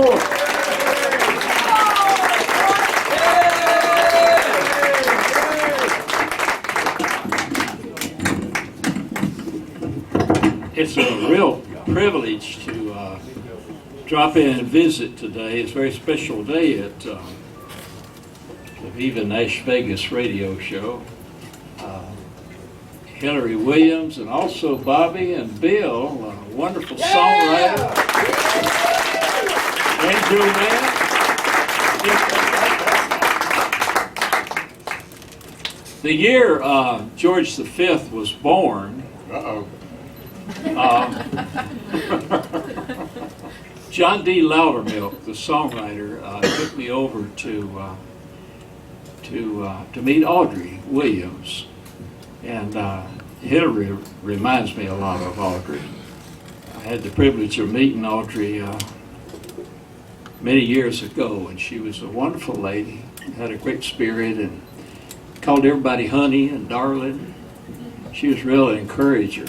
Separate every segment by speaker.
Speaker 1: for it. It's a real privilege to drop in and visit today. It's a very special day at the Viva NashVegas radio show. Hilary Williams and also Bobby and Bill, a wonderful songwriter. And Joanne. The year George V was born, John D. Loudermilk, the songwriter, took me over to meet Audrey Williams, and Hilary reminds me a lot of Audrey. I had the privilege of meeting Audrey many years ago, and she was a wonderful lady, had a great spirit, and called everybody honey and darling. She was really an encourager.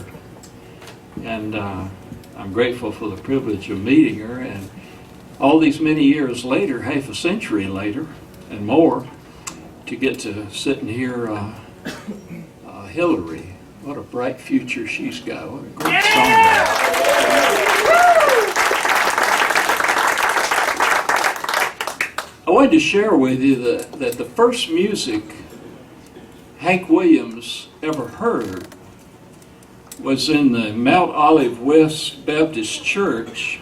Speaker 1: And I'm grateful for the privilege of meeting her, and all these many years later, half a century later and more, to get to sit and hear Hilary. What a bright future she's got. What a great songwriter. I wanted to share with you that the first music Hank Williams ever heard was in the Mount Olive West Baptist Church,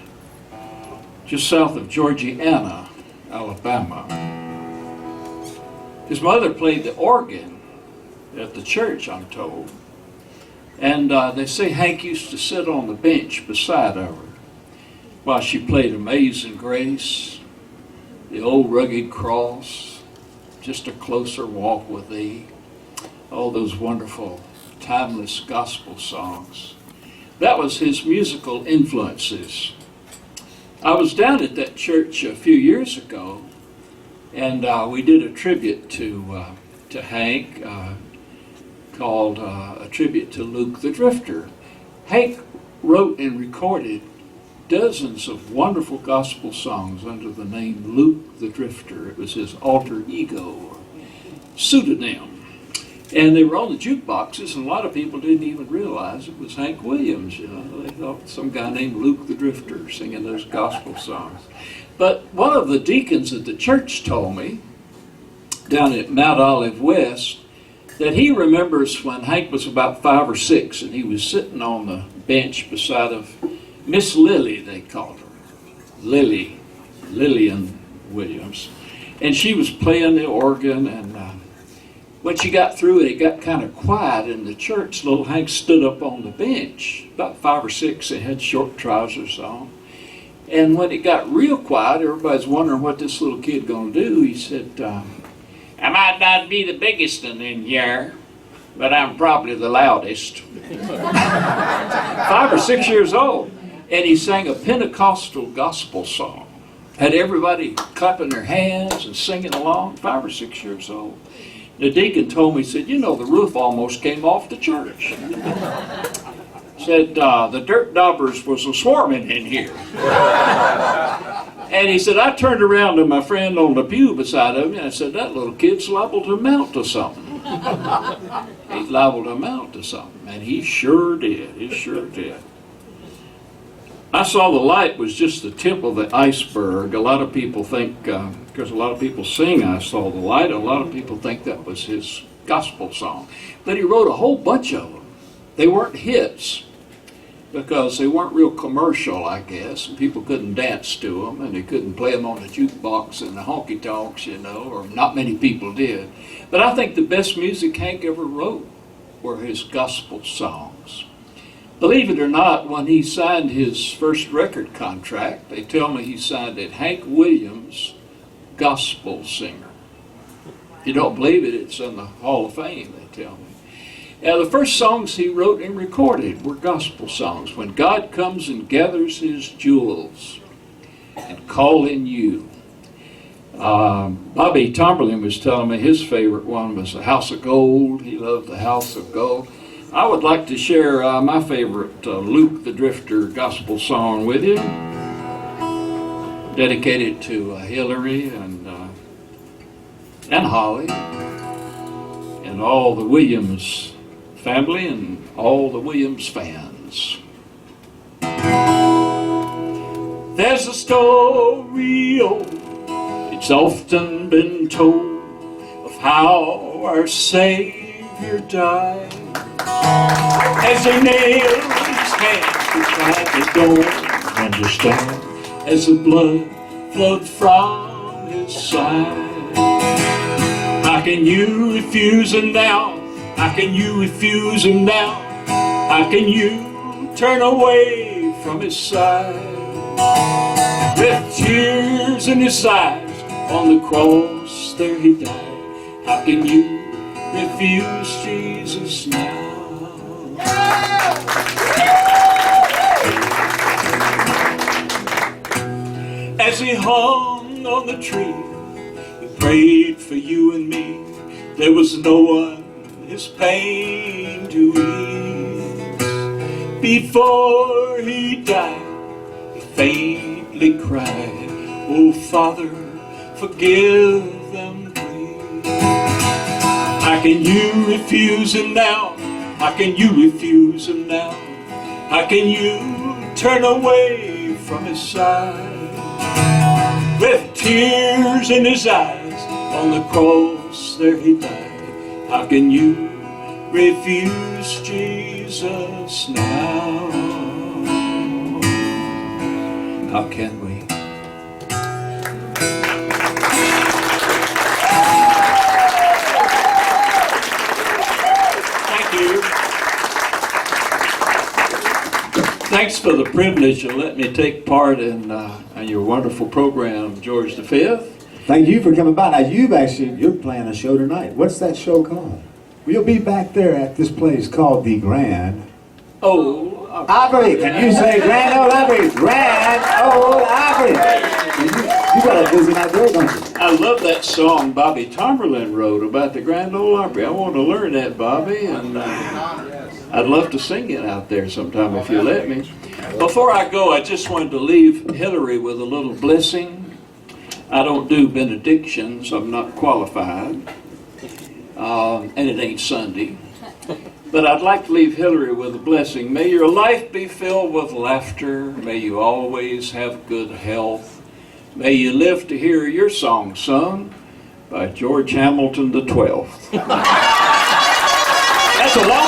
Speaker 1: just south of Georgiana, Alabama. His mother played the organ at the church, I'm told. And they say Hank used to sit on the bench beside her while she played Amazing Grace, The Old Rugged Cross, Just a Closer Walk with Thee, all those wonderful timeless gospel songs. That was his musical influences. I was down at that church a few years ago, and we did a tribute to Hank called A Tribute to Luke the Drifter. Hank wrote and recorded dozens of wonderful gospel songs under the name Luke the Drifter. It was his alter ego, or pseudonym. And they were on the jukeboxes, and a lot of people didn't even realize it was Hank Williams. You know, they thought some guy named Luke the Drifter singing those gospel songs. But one of the deacons at the church told me, down at Mount Olive West, that he remembers when Hank was about 5 or 6, and he was sitting on the bench beside of Miss Lily, they called her, Lillian Williams, and she was playing the organ, and when she got through it got kind of quiet in the church. Little Hank stood up on the bench, about 5 or 6, they had short trousers on. And when it got real quiet, everybody's wondering what this little kid gonna do. He said, I might not be the biggest in here, but I'm probably the loudest. 5 or 6 years old. And he sang a Pentecostal gospel song. Had everybody clapping their hands and singing along, 5 or 6 years old. The deacon told me, he said, you know, the roof almost came off the church. Said, the dirt daubers was swarming in here. And he said, I turned around to my friend on the pew beside him, and I said, that little kid's liable to amount to something. He's liable to amount to something. And he sure did. He sure did. I saw the light was just the tip of the iceberg. A lot of people think, because a lot of people sing I Saw the Light, a lot of people think that was his gospel song. But he wrote a whole bunch of them. They weren't hits because they weren't real commercial, I guess, and people couldn't dance to them, and they couldn't play them on the jukebox and the honky-tonks, you know, or not many people did. But I think the best music Hank ever wrote were his gospel songs. Believe it or not, when he signed his first record contract, they tell me he signed it Hank Williams, Gospel Singer. If you don't believe it, it's in the Hall of Fame, they tell me. Now, the first songs he wrote and recorded were gospel songs. When God Comes and Gathers His Jewels, and Calling You. Bobby Tomberlin was telling me his favorite one was The House of Gold. He loved The House of Gold. I would like to share my favorite Luke the Drifter gospel song with you. dedicated to Hilary and Holly and all the Williams family and all the Williams fans. There's a story old, it's often been told, of how our Savior died. As they nailed his hands to try, they don't understand, as the blood flowed from his side. How can you refuse him now? How can you refuse him now? How can you turn away from his side? With tears in his eyes, on the cross there he died. How can you refuse Jesus now? As he hung on the tree, he prayed for you and me. There was no one his pain to ease. Before he died, he faintly cried, "Oh Father, forgive them, please." How can you refuse him now? How can you refuse him now? How can you turn away from his side? With tears in his eyes, on the cross there he died. How can you refuse Jesus now? How can we? Thank you. Thanks for the privilege of letting me take part in your wonderful program, George V.
Speaker 2: Thank you for coming by. Now you're playing a show tonight. What's that show called? We'll be back there at this place called the Grand.
Speaker 1: Oh,
Speaker 2: Opry. Can you say Grand Old Opry? Grand Old Opry. You got a visit out there, don't you?
Speaker 1: I love that song Bobby Tomberlin wrote about the Grand Ole Opry. I want to learn that, Bobby, and I'd love to sing it out there sometime if you let me. Before I go, I just wanted to leave Hilary with a little blessing. I don't do benedictions. I'm not qualified, and it ain't Sunday. But I'd like to leave Hilary with a blessing. May your life be filled with laughter. May you always have good health. May you live to hear your song sung by George Hamilton the 12th. That's a lot.